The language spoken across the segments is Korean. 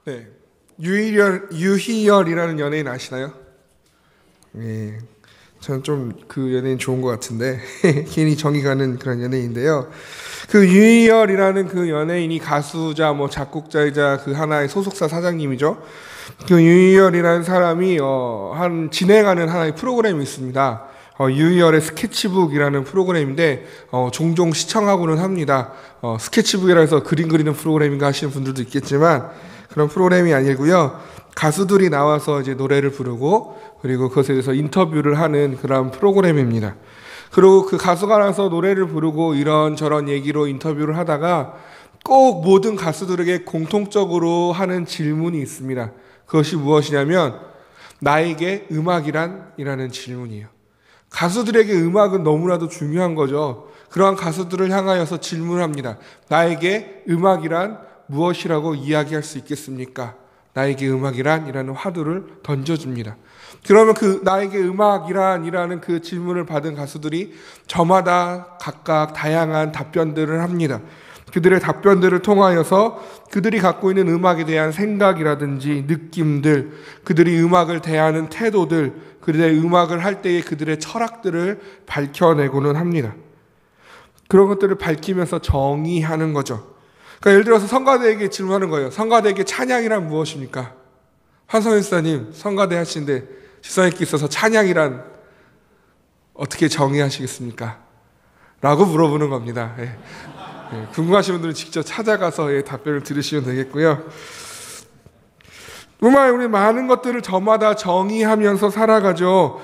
네, 유희열이라는 연예인 아시나요? 네, 저는 좀 그 연예인 좋은 것 같은데 괜히 정이 가는 그런 연예인인데요. 그 유희열이라는 그 연예인이 가수자, 뭐 작곡자이자 그 하나의 소속사 사장님이죠. 그 유희열이라는 사람이 진행하는 하나의 프로그램이 있습니다. 유희열의 스케치북이라는 프로그램인데 종종 시청하고는 합니다. 스케치북이라 해서 그림 그리는 프로그램인가 하시는 분들도 있겠지만 그런 프로그램이 아니고요. 가수들이 나와서 이제 노래를 부르고 그리고 그것에 대해서 인터뷰를 하는 그런 프로그램입니다. 그리고 그 가수가 나와서 노래를 부르고 이런저런 얘기로 인터뷰를 하다가 꼭 모든 가수들에게 공통적으로 하는 질문이 있습니다. 그것이 무엇이냐면 나에게 음악이란? 이라는 질문이에요. 가수들에게 음악은 너무나도 중요한 거죠. 그러한 가수들을 향하여서 질문을 합니다. 나에게 음악이란 무엇이라고 이야기할 수 있겠습니까? 나에게 음악이란? 이라는 화두를 던져줍니다. 그러면 그 나에게 음악이란? 이라는 그 질문을 받은 가수들이 저마다 각각 다양한 답변들을 합니다. 그들의 답변들을 통하여서 그들이 갖고 있는 음악에 대한 생각이라든지 느낌들, 그들이 음악을 대하는 태도들, 그들의 음악을 할 때의 그들의 철학들을 밝혀내고는 합니다. 그런 것들을 밝히면서 정의하는 거죠. 그러니까 예를 들어서 성가대에게 질문하는 거예요. 성가대에게 찬양이란 무엇입니까? 한성현 지사님 성가대 하시는데 지사님께 있어서 찬양이란 어떻게 정의하시겠습니까? 라고 물어보는 겁니다. 예. 궁금하신 분들은 직접 찾아가서 답변을 들으시면 되겠고요. 정말 우리 많은 것들을 저마다 정의하면서 살아가죠.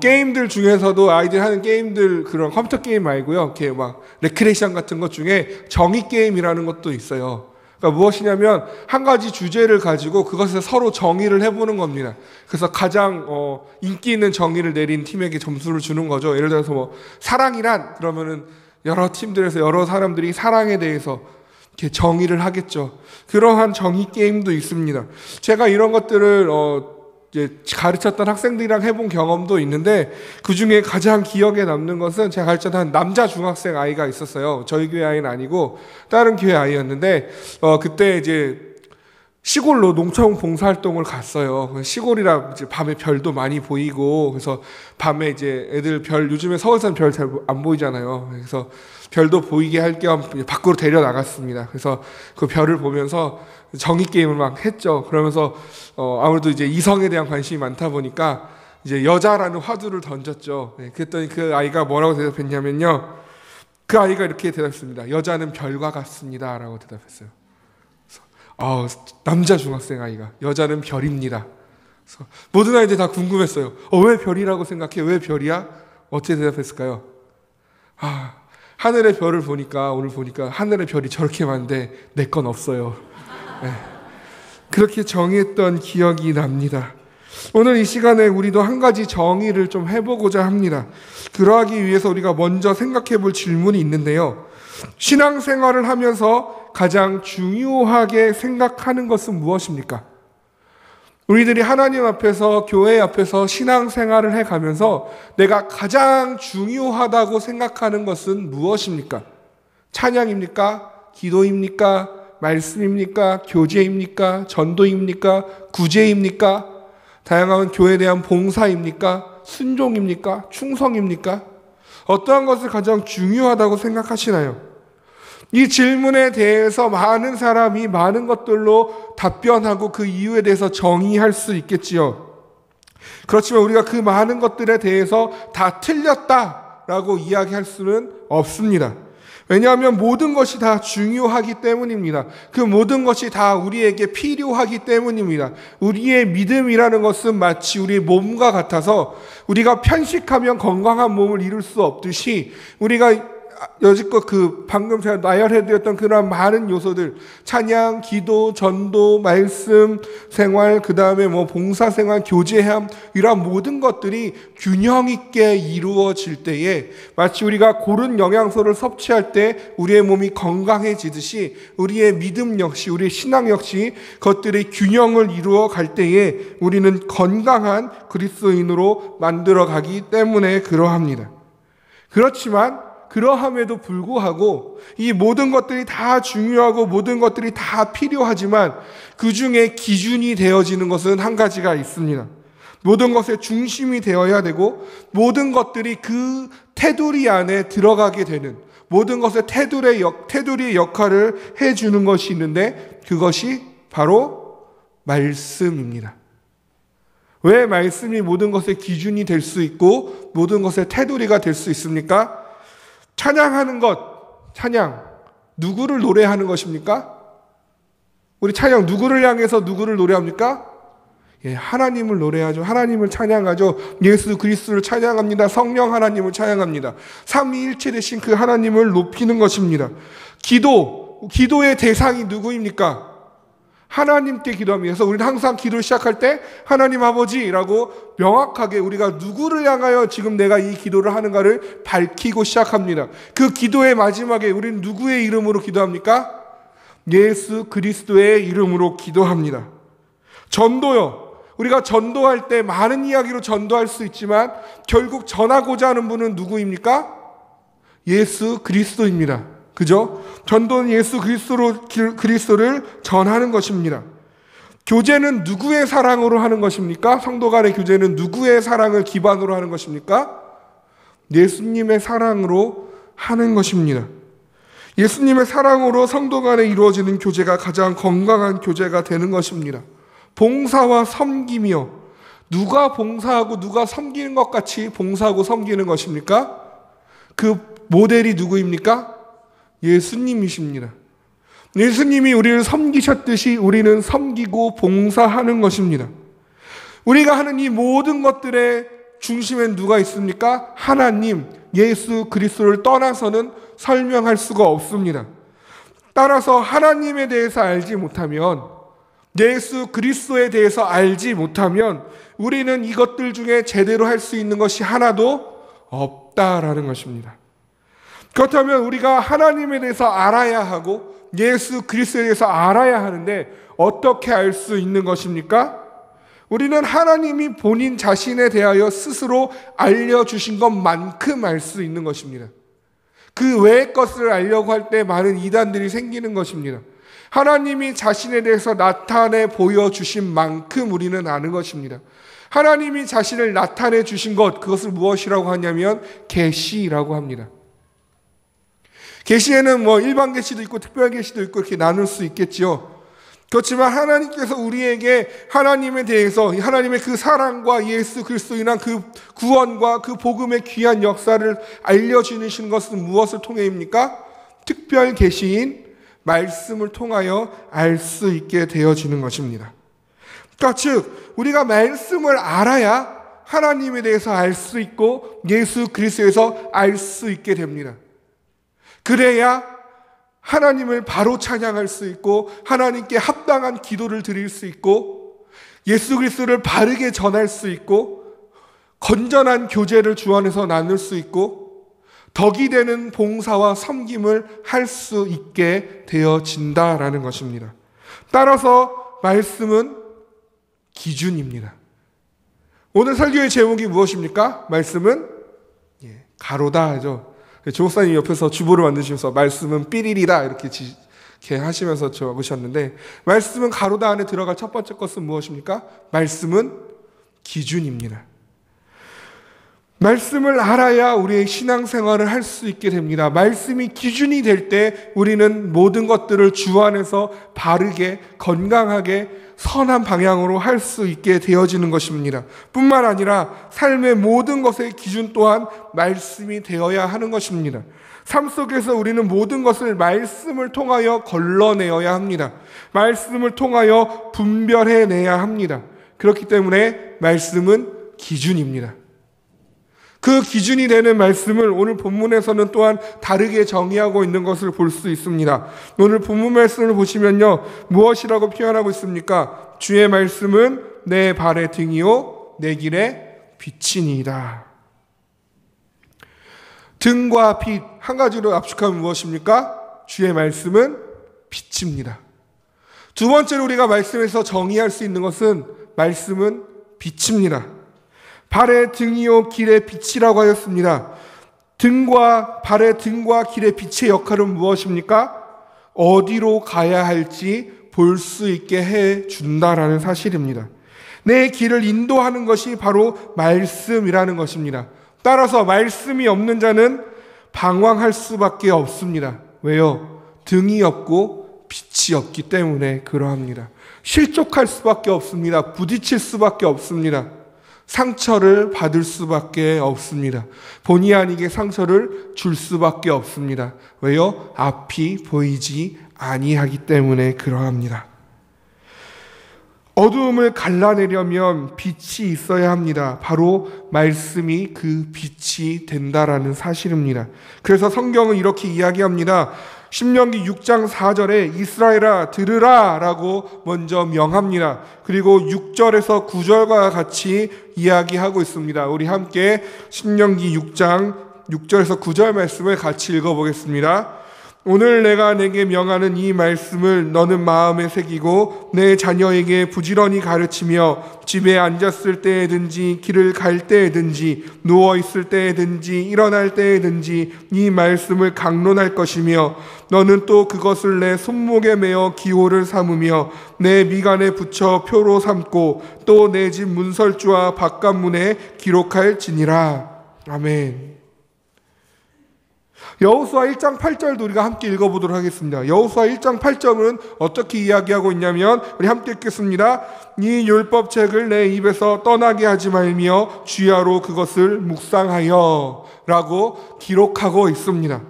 게임들 중에서도 아이들 하는 게임들, 그런 컴퓨터 게임 말고요. 이렇게 막 레크레이션 같은 것 중에 정의 게임이라는 것도 있어요. 그러니까 무엇이냐면 한 가지 주제를 가지고 그것을 서로 정의를 해보는 겁니다. 그래서 가장 인기 있는 정의를 내린 팀에게 점수를 주는 거죠. 예를 들어서 뭐 사랑이란, 그러면은 여러 팀들에서 여러 사람들이 사랑에 대해서 이렇게 정의를 하겠죠. 그러한 정의 게임도 있습니다. 제가 이런 것들을 이제 가르쳤던 학생들이랑 해본 경험도 있는데 그 중에 가장 기억에 남는 것은 제가 가르쳤던 남자 중학생 아이가 있었어요. 저희 교회 아이는 아니고 다른 교회 아이였는데 그때 이제 시골로 농촌 봉사활동을 갔어요. 시골이라 이제 밤에 별도 많이 보이고, 그래서 밤에 이제 애들 별, 요즘에 서울산 별 잘 안 보이잖아요. 그래서 별도 보이게 할 겸 밖으로 데려 나갔습니다. 그래서 그 별을 보면서 정의 게임을 막 했죠. 그러면서 아무래도 이제 이성에 대한 관심이 많다 보니까 이제 여자라는 화두를 던졌죠. 그랬더니 그 아이가 뭐라고 대답했냐면요. 그 아이가 이렇게 대답했습니다. 여자는 별과 같습니다. 라고 대답했어요. 남자 중학생 아이가 여자는 별입니다. 그래서 모든 아이들이 다 궁금했어요. 왜 별이라고 생각해? 왜 별이야? 어떻게 대답했을까요? 하늘의 별을 보니까, 오늘 보니까 하늘의 별이 저렇게 많은데 내 건 없어요. 네. 그렇게 정의했던 기억이 납니다. 오늘 이 시간에 우리도 한 가지 정의를 좀 해보고자 합니다. 그러하기 위해서 우리가 먼저 생각해 볼 질문이 있는데요. 신앙생활을 하면서 가장 중요하게 생각하는 것은 무엇입니까? 우리들이 하나님 앞에서, 교회 앞에서 신앙생활을 해가면서 내가 가장 중요하다고 생각하는 것은 무엇입니까? 찬양입니까? 기도입니까? 말씀입니까? 교제입니까? 전도입니까? 구제입니까? 다양한 교회에 대한 봉사입니까? 순종입니까? 충성입니까? 어떠한 것을 가장 중요하다고 생각하시나요? 이 질문에 대해서 많은 사람이 많은 것들로 답변하고 그 이유에 대해서 정의할 수 있겠지요. 그렇지만 우리가 그 많은 것들에 대해서 다 틀렸다라고 이야기할 수는 없습니다. 왜냐하면 모든 것이 다 중요하기 때문입니다. 그 모든 것이 다 우리에게 필요하기 때문입니다. 우리의 믿음이라는 것은 마치 우리의 몸과 같아서 우리가 편식하면 건강한 몸을 이룰 수 없듯이 우리가 여지껏 방금 제가 나열해드렸던 그런 많은 요소들, 찬양, 기도, 전도, 말씀, 생활, 그 다음에 봉사생활, 교제함, 이런 모든 것들이 균형 있게 이루어질 때에 마치 우리가 고른 영양소를 섭취할 때 우리의 몸이 건강해지듯이 우리의 믿음 역시, 우리의 신앙 역시 그것들이 균형을 이루어 갈 때에 우리는 건강한 그리스도인으로 만들어가기 때문에 그러합니다. 그렇지만 그러함에도 불구하고 이 모든 것들이 다 중요하고 모든 것들이 다 필요하지만 그 중에 기준이 되어지는 것은 한 가지가 있습니다. 모든 것의 중심이 되어야 되고 모든 것들이 그 테두리 안에 들어가게 되는, 모든 것의 테두리의 역할을 해주는 것이 있는데 그것이 바로 말씀입니다. 왜 말씀이 모든 것의 기준이 될 수 있고 모든 것의 테두리가 될 수 있습니까? 찬양하는 것, 찬양 누구를 노래하는 것입니까? 우리 찬양 누구를 향해서 누구를 노래합니까? 하나님을 노래하죠. 하나님을 찬양하죠. 예수 그리스도를 찬양합니다. 성령 하나님을 찬양합니다. 삼위일체 되신 그 하나님을 높이는 것입니다. 기도의 대상이 누구입니까? 하나님께 기도합니다. 그래서 우리는 항상 기도를 시작할 때 하나님 아버지라고 명확하게 우리가 누구를 향하여 지금 내가 이 기도를 하는가를 밝히고 시작합니다. 그 기도의 마지막에 우리는 누구의 이름으로 기도합니까? 예수 그리스도의 이름으로 기도합니다. 전도요. 우리가 전도할 때 많은 이야기로 전도할 수 있지만 결국 전하고자 하는 분은 누구입니까? 예수 그리스도입니다. 그죠? 전도는 예수 그리스도를 전하는 것입니다. 교제는 누구의 사랑으로 하는 것입니까? 성도 간의 교제는 누구의 사랑을 기반으로 하는 것입니까? 예수님의 사랑으로 하는 것입니다. 예수님의 사랑으로 성도 간에 이루어지는 교제가 가장 건강한 교제가 되는 것입니다. 봉사와 섬김이요. 누가 봉사하고 누가 섬기는 것 같이 봉사하고 섬기는 것입니까? 그 모델이 누구입니까? 예수님이십니다. 예수님이 우리를 섬기셨듯이 우리는 섬기고 봉사하는 것입니다. 우리가 하는 이 모든 것들의 중심엔 누가 있습니까? 하나님, 예수 그리스도를 떠나서는 설명할 수가 없습니다. 따라서 하나님에 대해서 알지 못하면, 예수 그리스도에 대해서 알지 못하면 우리는 이것들 중에 제대로 할 수 있는 것이 하나도 없다라는 것입니다. 그렇다면 우리가 하나님에 대해서 알아야 하고 예수 그리스도에 대해서 알아야 하는데 어떻게 알 수 있는 것입니까? 우리는 하나님이 본인 자신에 대하여 스스로 알려주신 것만큼 알 수 있는 것입니다. 그 외의 것을 알려고 할 때 많은 이단들이 생기는 것입니다. 하나님이 자신에 대해서 나타내 보여주신 만큼 우리는 아는 것입니다. 하나님이 자신을 나타내 주신 것, 그것을 무엇이라고 하냐면 계시라고 합니다. 계시에는 일반 계시도 있고 특별 계시도 있고 이렇게 나눌 수 있겠지요. 그렇지만 하나님께서 우리에게 하나님에 대해서 하나님의 그 사랑과 예수 그리스도로 인한 그 구원과 그 복음의 귀한 역사를 알려주시는 것은 무엇을 통해입니까? 특별 계시인 말씀을 통하여 알 수 있게 되어지는 것입니다. 그러니까 즉 우리가 말씀을 알아야 하나님에 대해서 알 수 있고 예수 그리스도에서 알 수 있게 됩니다. 그래야 하나님을 바로 찬양할 수 있고 하나님께 합당한 기도를 드릴 수 있고 예수 그리스도를 바르게 전할 수 있고 건전한 교제를 주 안에서 나눌 수 있고 덕이 되는 봉사와 섬김을 할 수 있게 되어진다라는 것입니다. 따라서 말씀은 기준입니다. 오늘 설교의 제목이 무엇입니까? 말씀은 가로다 하죠. 조목사님 옆에서 주보를 만드시면서 말씀은 삐리리다 이렇게 하시면서 적으셨는데 말씀은 가로다 안에 들어갈 첫 번째 것은 무엇입니까? 말씀은 기준입니다. 말씀을 알아야 우리의 신앙생활을 할 수 있게 됩니다. 말씀이 기준이 될 때 우리는 모든 것들을 주 안에서 바르게 건강하게 선한 방향으로 할 수 있게 되어지는 것입니다. 뿐만 아니라 삶의 모든 것의 기준 또한 말씀이 되어야 하는 것입니다. 삶 속에서 우리는 모든 것을 말씀을 통하여 걸러내어야 합니다. 말씀을 통하여 분별해내야 합니다. 그렇기 때문에 말씀은 기준입니다. 그 기준이 되는 말씀을 오늘 본문에서는 또한 다르게 정의하고 있는 것을 볼 수 있습니다. 오늘 본문 말씀을 보시면요, 무엇이라고 표현하고 있습니까? 주의 말씀은 내 발의 등이요 내 길의 빛이니이다. 등과 빛 한 가지로 압축하면 무엇입니까? 주의 말씀은 빛입니다. 두 번째로 우리가 말씀에서 정의할 수 있는 것은 말씀은 빛입니다. 발의 등이요 길의 빛이라고 하였습니다. 발의 등과 길의 빛의 역할은 무엇입니까? 어디로 가야 할지 볼 수 있게 해준다라는 사실입니다. 내 길을 인도하는 것이 바로 말씀이라는 것입니다. 따라서 말씀이 없는 자는 방황할 수밖에 없습니다. 왜요? 등이 없고 빛이 없기 때문에 그러합니다. 실족할 수밖에 없습니다. 부딪힐 수밖에 없습니다. 상처를 받을 수밖에 없습니다. 본의 아니게 상처를 줄 수밖에 없습니다. 왜요? 앞이 보이지 아니하기 때문에 그러합니다. 어두움을 갈라내려면 빛이 있어야 합니다. 바로 말씀이 그 빛이 된다라는 사실입니다. 그래서 성경은 이렇게 이야기합니다. 신명기 6장 4절에 이스라엘아 들으라 라고 먼저 명합니다. 그리고 6절에서 9절과 같이 이야기하고 있습니다. 우리 함께 신명기 6장 6절에서 9절 말씀을 같이 읽어보겠습니다. 오늘 내가 내게 명하는 이 말씀을 너는 마음에 새기고 내 자녀에게 부지런히 가르치며 집에 앉았을 때에든지 길을 갈 때에든지 누워있을 때에든지 일어날 때에든지 이 말씀을 강론할 것이며 너는 또 그것을 내 손목에 매어 기호를 삼으며 내 미간에 붙여 표로 삼고 또 내 집 문설주와 바깥문에 기록할지니라. 아멘. 여호수아 1장 8절도 우리가 함께 읽어보도록 하겠습니다. 여호수아 1장 8절은 어떻게 이야기하고 있냐면 우리 함께 읽겠습니다. 이 율법책을 내 입에서 떠나게 하지 말며 주야로 그것을 묵상하여 라고 기록하고 있습니다.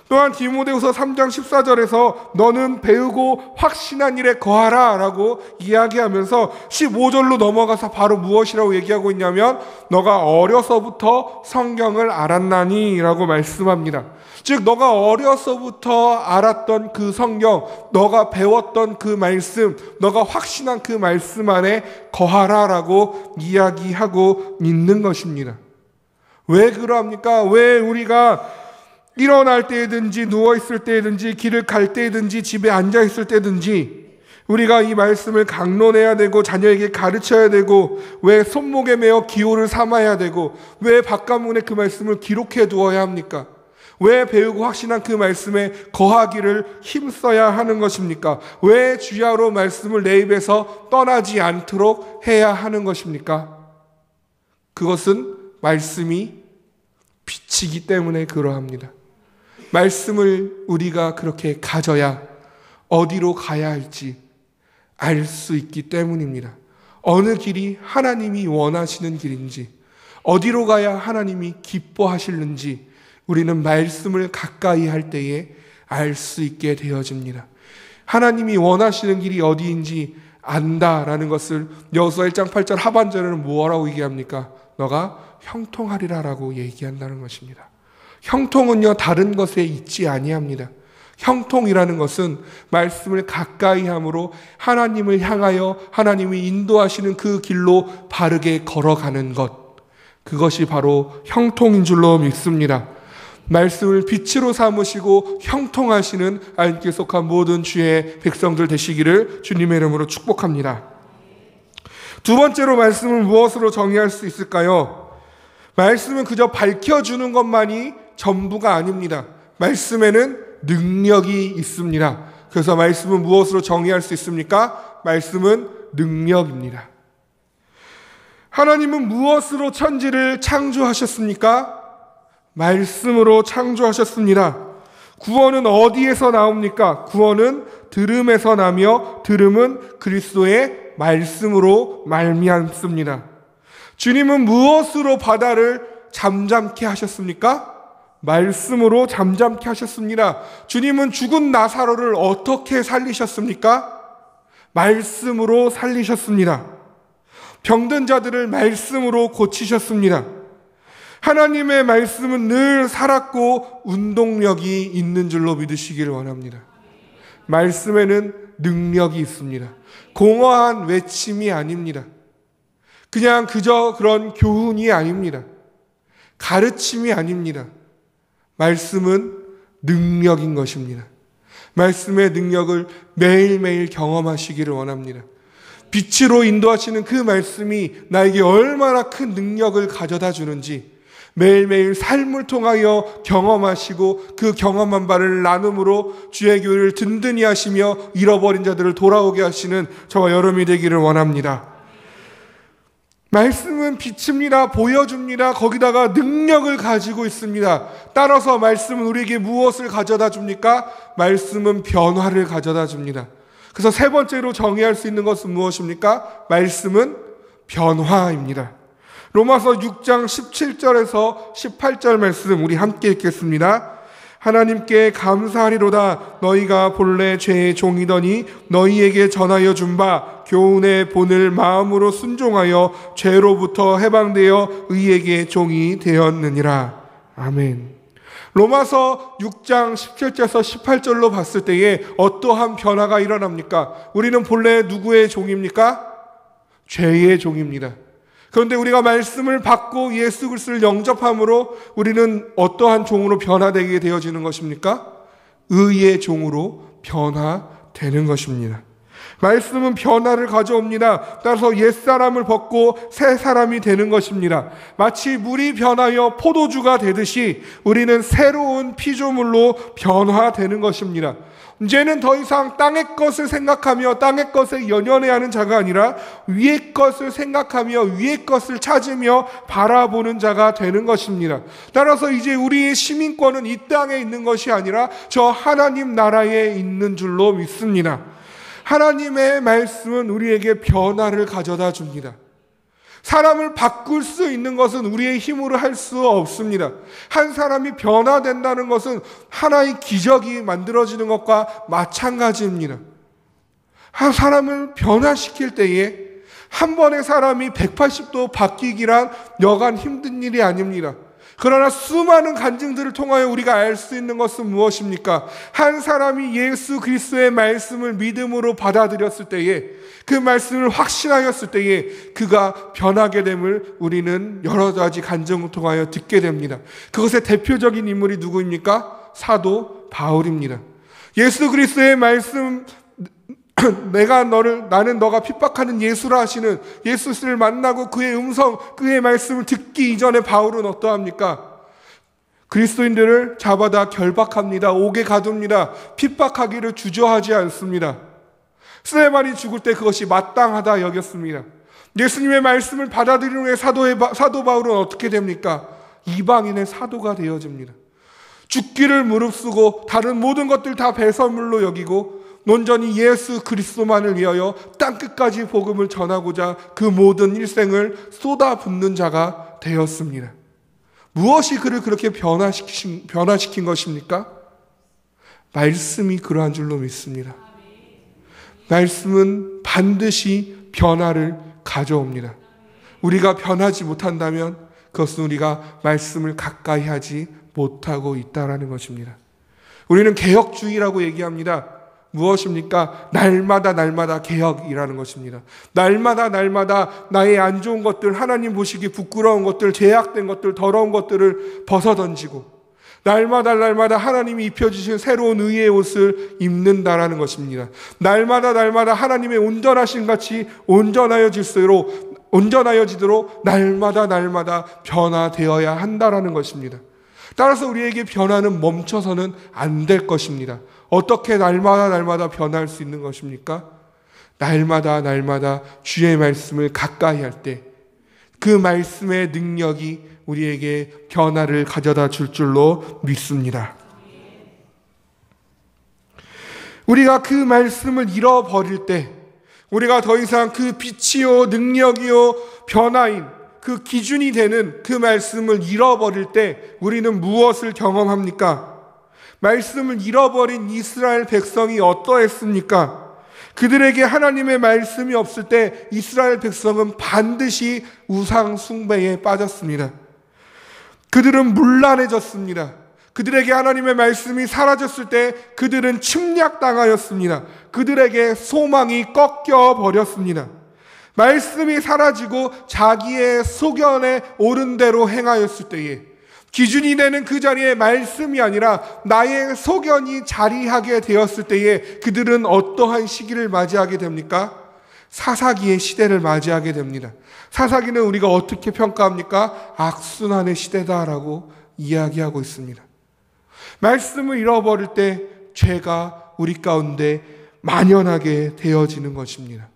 또한 디모데후서 3장 14절에서 너는 배우고 확신한 일에 거하라 라고 이야기하면서 15절로 넘어가서 바로 무엇이라고 얘기하고 있냐면 너가 어려서부터 성경을 알았나니 라고 말씀합니다. 즉 너가 어려서부터 알았던 그 성경, 너가 배웠던 그 말씀, 너가 확신한 그 말씀 안에 거하라 라고 이야기하고 있는 것입니다. 왜 그러합니까? 왜 우리가 일어날 때든지 누워있을 때든지 길을 갈 때든지 집에 앉아있을 때든지 우리가 이 말씀을 강론해야 되고 자녀에게 가르쳐야 되고 왜 손목에 매어 기호를 삼아야 되고 왜 바깥문에 그 말씀을 기록해 두어야 합니까? 왜 배우고 확신한 그 말씀에 거하기를 힘써야 하는 것입니까? 왜 주야로 말씀을 내 입에서 떠나지 않도록 해야 하는 것입니까? 그것은 말씀이 빛이기 때문에 그러합니다. 말씀을 우리가 그렇게 가져야 어디로 가야 할지 알 수 있기 때문입니다. 어느 길이 하나님이 원하시는 길인지, 어디로 가야 하나님이 기뻐하시는지 우리는 말씀을 가까이 할 때에 알 수 있게 되어집니다. 하나님이 원하시는 길이 어디인지 안다라는 것을 여호수아 1장 8절 하반절에는 뭐라고 얘기합니까? 너가 형통하리라 라고 얘기한다는 것입니다. 형통은요 다른 것에 있지 아니합니다. 형통이라는 것은 말씀을 가까이 함으로 하나님을 향하여 하나님이 인도하시는 그 길로 바르게 걸어가는 것, 그것이 바로 형통인 줄로 믿습니다. 말씀을 빛으로 삼으시고 형통하시는 하나님께 속한 모든 주의 백성들 되시기를 주님의 이름으로 축복합니다. 두 번째로 말씀을 무엇으로 정의할 수 있을까요? 말씀은 그저 밝혀주는 것만이 전부가 아닙니다. 말씀에는 능력이 있습니다. 그래서 말씀은 무엇으로 정의할 수 있습니까? 말씀은 능력입니다. 하나님은 무엇으로 천지를 창조하셨습니까? 말씀으로 창조하셨습니다. 구원은 어디에서 나옵니까? 구원은 들음에서 나며 들음은 그리스도의 말씀으로 말미암습니다. 주님은 무엇으로 바다를 잠잠케 하셨습니까? 말씀으로 잠잠케 하셨습니다. 주님은 죽은 나사로를 어떻게 살리셨습니까? 말씀으로 살리셨습니다. 병든 자들을 말씀으로 고치셨습니다. 하나님의 말씀은 늘 살았고 운동력이 있는 줄로 믿으시기를 원합니다. 말씀에는 능력이 있습니다. 공허한 외침이 아닙니다. 그냥 그저 그런 교훈이 아닙니다. 가르침이 아닙니다. 말씀은 능력인 것입니다. 말씀의 능력을 매일매일 경험하시기를 원합니다. 빛으로 인도하시는 그 말씀이 나에게 얼마나 큰 능력을 가져다 주는지, 매일매일 삶을 통하여 경험하시고 그 경험한 바를 나눔으로 주의 교회를 든든히 하시며 잃어버린 자들을 돌아오게 하시는 저와 여러분이 되기를 원합니다. 말씀은 비칩니다. 보여줍니다. 거기다가 능력을 가지고 있습니다. 따라서 말씀은 우리에게 무엇을 가져다 줍니까? 말씀은 변화를 가져다 줍니다. 그래서 세 번째로 정의할 수 있는 것은 무엇입니까? 말씀은 변화입니다. 로마서 6장 17절에서 18절 말씀 우리 함께 읽겠습니다. 하나님께 감사하리로다. 너희가 본래 죄의 종이더니 너희에게 전하여 준 바 교훈의 본을 마음으로 순종하여 죄로부터 해방되어 의에게 종이 되었느니라. 아멘. 로마서 6장 17절에서 18절로 봤을 때에 어떠한 변화가 일어납니까? 우리는 본래 누구의 종입니까? 죄의 종입니다. 그런데 우리가 말씀을 받고 예수 그리스도를 영접함으로 우리는 어떠한 종으로 변화되게 되어지는 것입니까? 의의 종으로 변화되는 것입니다. 말씀은 변화를 가져옵니다. 따라서 옛사람을 벗고 새 사람이 되는 것입니다. 마치 물이 변하여 포도주가 되듯이 우리는 새로운 피조물로 변화되는 것입니다. 이제는 더 이상 땅의 것을 생각하며 땅의 것에 연연해야 하는 자가 아니라 위의 것을 생각하며 위의 것을 찾으며 바라보는 자가 되는 것입니다. 따라서 이제 우리의 시민권은 이 땅에 있는 것이 아니라 저 하나님 나라에 있는 줄로 믿습니다. 하나님의 말씀은 우리에게 변화를 가져다 줍니다. 사람을 바꿀 수 있는 것은 우리의 힘으로 할 수 없습니다. 한 사람이 변화된다는 것은 하나의 기적이 만들어지는 것과 마찬가지입니다. 한 사람을 변화시킬 때에 한 번의 사람이 180도 바뀌기란 여간 힘든 일이 아닙니다. 그러나 수많은 간증들을 통하여 우리가 알 수 있는 것은 무엇입니까? 한 사람이 예수 그리스도의 말씀을 믿음으로 받아들였을 때에 그 말씀을 확신하였을 때에 그가 변하게 됨을 우리는 여러 가지 간증을 통하여 듣게 됩니다. 그것의 대표적인 인물이 누구입니까? 사도 바울입니다. 예수 그리스도의 말씀 나는 너가 핍박하는 예수라 하시는 예수를 만나고 그의 음성, 그의 말씀을 듣기 이전에 바울은 어떠합니까? 그리스도인들을 잡아다 결박합니다. 옥에 가둡니다. 핍박하기를 주저하지 않습니다. 스데반이 죽을 때 그것이 마땅하다 여겼습니다. 예수님의 말씀을 받아들이는 후에 사도 바울은 어떻게 됩니까? 이방인의 사도가 되어집니다. 죽기를 무릅쓰고 다른 모든 것들 다 배설물로 여기고 온전히 예수 그리스도만을 위하여 땅끝까지 복음을 전하고자 그 모든 일생을 쏟아붓는 자가 되었습니다. 무엇이 그를 그렇게 변화시킨 것입니까? 말씀이 그러한 줄로 믿습니다. 말씀은 반드시 변화를 가져옵니다. 우리가 변하지 못한다면 그것은 우리가 말씀을 가까이 하지 못하고 있다는 것입니다. 우리는 개혁주의라고 얘기합니다. 무엇입니까? 날마다 개혁이라는 것입니다. 날마다 나의 안 좋은 것들, 하나님 보시기 부끄러운 것들, 죄악된 것들, 더러운 것들을 벗어던지고 날마다 하나님이 입혀주신 새로운 의의 옷을 입는다라는 것입니다. 날마다 하나님의 온전하신 같이 온전하여지도록 날마다 변화되어야 한다라는 것입니다. 따라서 우리에게 변화는 멈춰서는 안 될 것입니다. 어떻게 날마다 변화할 수 있는 것입니까? 날마다 주의 말씀을 가까이 할 때 그 말씀의 능력이 우리에게 변화를 가져다 줄 줄로 믿습니다. 우리가 그 말씀을 잃어버릴 때 우리가 더 이상 그 빛이요 능력이요 변화인 그 기준이 되는 그 말씀을 잃어버릴 때 우리는 무엇을 경험합니까? 말씀을 잃어버린 이스라엘 백성이 어떠했습니까? 그들에게 하나님의 말씀이 없을 때 이스라엘 백성은 반드시 우상 숭배에 빠졌습니다. 그들은 문란해졌습니다. 그들에게 하나님의 말씀이 사라졌을 때 그들은 침략당하였습니다. 그들에게 소망이 꺾여버렸습니다. 말씀이 사라지고 자기의 소견에 옳은 대로 행하였을 때에 기준이 되는 그 자리에 말씀이 아니라 나의 소견이 자리하게 되었을 때에 그들은 어떠한 시기를 맞이하게 됩니까? 사사기의 시대를 맞이하게 됩니다. 사사기는 우리가 어떻게 평가합니까? 악순환의 시대다라고 이야기하고 있습니다. 말씀을 잃어버릴 때 죄가 우리 가운데 만연하게 되어지는 것입니다.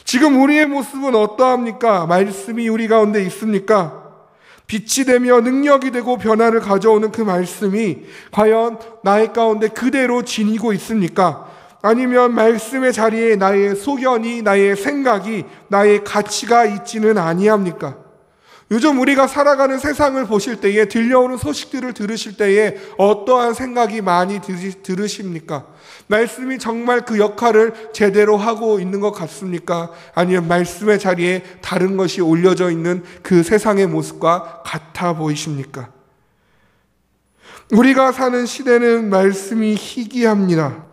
지금 우리의 모습은 어떠합니까? 말씀이 우리 가운데 있습니까? 빛이 되며 능력이 되고 변화를 가져오는 그 말씀이 과연 나의 가운데 그대로 지니고 있습니까? 아니면 말씀의 자리에 나의 소견이, 나의 생각이, 나의 가치가 있지는 아니합니까? 요즘 우리가 살아가는 세상을 보실 때에, 들려오는 소식들을 들으실 때에 어떠한 생각이 많이 들으십니까? 말씀이 정말 그 역할을 제대로 하고 있는 것 같습니까? 아니면 말씀의 자리에 다른 것이 올려져 있는 그 세상의 모습과 같아 보이십니까? 우리가 사는 시대는 말씀이 희귀합니다.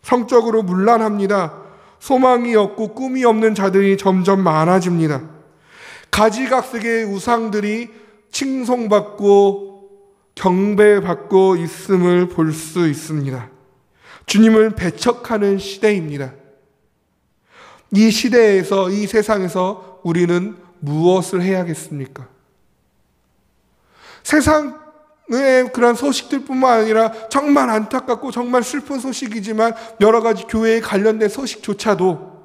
성적으로 문란합니다. 소망이 없고 꿈이 없는 자들이 점점 많아집니다. 가지각색의 우상들이 칭송받고 경배받고 있음을 볼 수 있습니다. 주님을 배척하는 시대입니다. 이 시대에서, 이 세상에서 우리는 무엇을 해야겠습니까? 세상의 그런 소식들뿐만 아니라 정말 안타깝고 정말 슬픈 소식이지만 여러 가지 교회에 관련된 소식조차도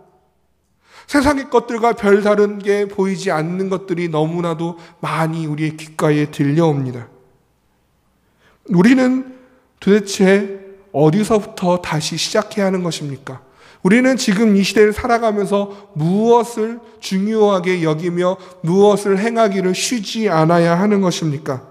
세상의 것들과 별다른 게 보이지 않는 것들이 너무나도 많이 우리의 귓가에 들려옵니다. 우리는 도대체 어디서부터 다시 시작해야 하는 것입니까? 우리는 지금 이 시대를 살아가면서 무엇을 중요하게 여기며 무엇을 행하기를 쉬지 않아야 하는 것입니까?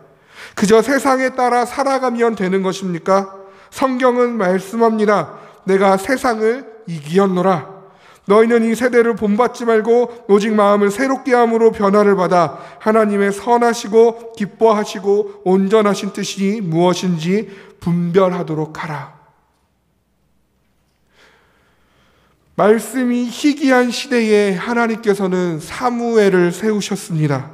그저 세상에 따라 살아가면 되는 것입니까? 성경은 말씀합니다. 내가 세상을 이기었노라. 너희는 이 세대를 본받지 말고 오직 마음을 새롭게 함으로 변화를 받아 하나님의 선하시고 기뻐하시고 온전하신 뜻이 무엇인지 분별하도록 하라. 말씀이 희귀한 시대에 하나님께서는 사무엘을 세우셨습니다.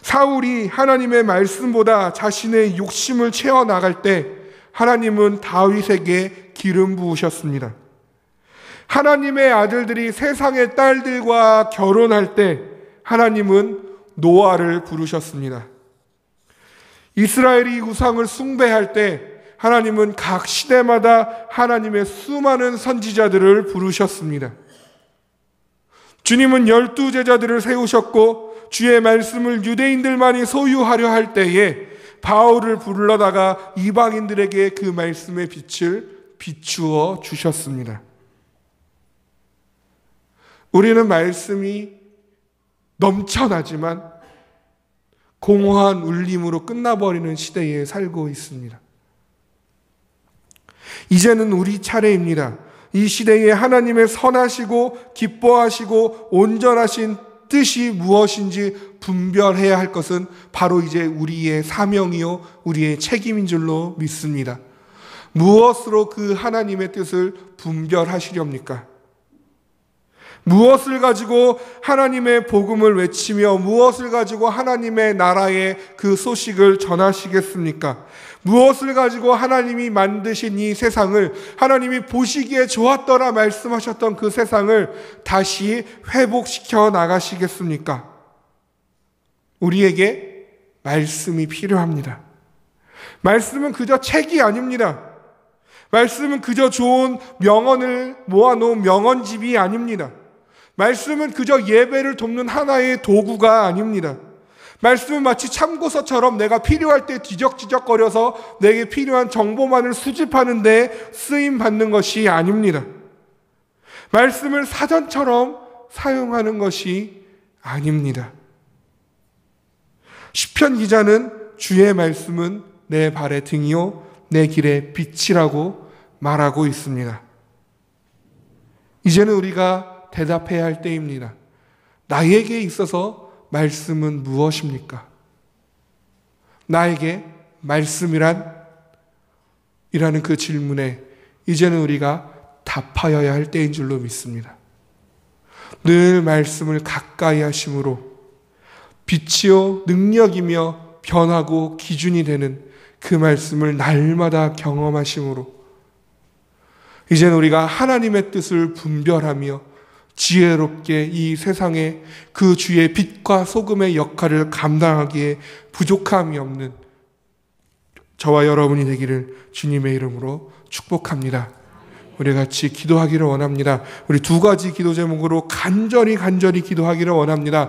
사울이 하나님의 말씀보다 자신의 욕심을 채워나갈 때 하나님은 다윗에게 기름 부으셨습니다. 하나님의 아들들이 세상의 딸들과 결혼할 때 하나님은 노아를 부르셨습니다. 이스라엘이 우상을 숭배할 때 하나님은 각 시대마다 하나님의 수많은 선지자들을 부르셨습니다. 주님은 12제자들을 세우셨고 주의 말씀을 유대인들만이 소유하려 할 때에 바울을 불러다가 이방인들에게 그 말씀의 빛을 비추어 주셨습니다. 우리는 말씀이 넘쳐나지만 공허한 울림으로 끝나버리는 시대에 살고 있습니다. 이제는 우리 차례입니다. 이 시대에 하나님의 선하시고 기뻐하시고 온전하신 뜻이 무엇인지 분별해야 할 것은 바로 이제 우리의 사명이요 우리의 책임인 줄로 믿습니다. 무엇으로 그 하나님의 뜻을 분별하시렵니까? 무엇을 가지고 하나님의 복음을 외치며 무엇을 가지고 하나님의 나라의 그 소식을 전하시겠습니까? 무엇을 가지고 하나님이 만드신 이 세상을, 하나님이 보시기에 좋았더라 말씀하셨던 그 세상을 다시 회복시켜 나가시겠습니까? 우리에게 말씀이 필요합니다. 말씀은 그저 책이 아닙니다. 말씀은 그저 좋은 명언을 모아놓은 명언집이 아닙니다. 말씀은 그저 예배를 돕는 하나의 도구가 아닙니다. 말씀은 마치 참고서처럼 내가 필요할 때 뒤적뒤적거려서 내게 필요한 정보만을 수집하는 데 쓰임받는 것이 아닙니다. 말씀을 사전처럼 사용하는 것이 아닙니다. 시편 기자는 주의 말씀은 내 발의 등이요 내 길의 빛이라고 말하고 있습니다. 이제는 우리가 대답해야 할 때입니다. 나에게 있어서 말씀은 무엇입니까? 나에게 말씀이란? 이라는 그 질문에 이제는 우리가 답하여야 할 때인 줄로 믿습니다. 늘 말씀을 가까이 하심으로 빛이요 능력이며 변하고 기준이 되는 그 말씀을 날마다 경험하심으로 이제는 우리가 하나님의 뜻을 분별하며 지혜롭게 이 세상에 그 주의 빛과 소금의 역할을 감당하기에 부족함이 없는 저와 여러분이 되기를 주님의 이름으로 축복합니다. 우리 같이 기도하기를 원합니다. 우리 두 가지 기도 제목으로 간절히 기도하기를 원합니다.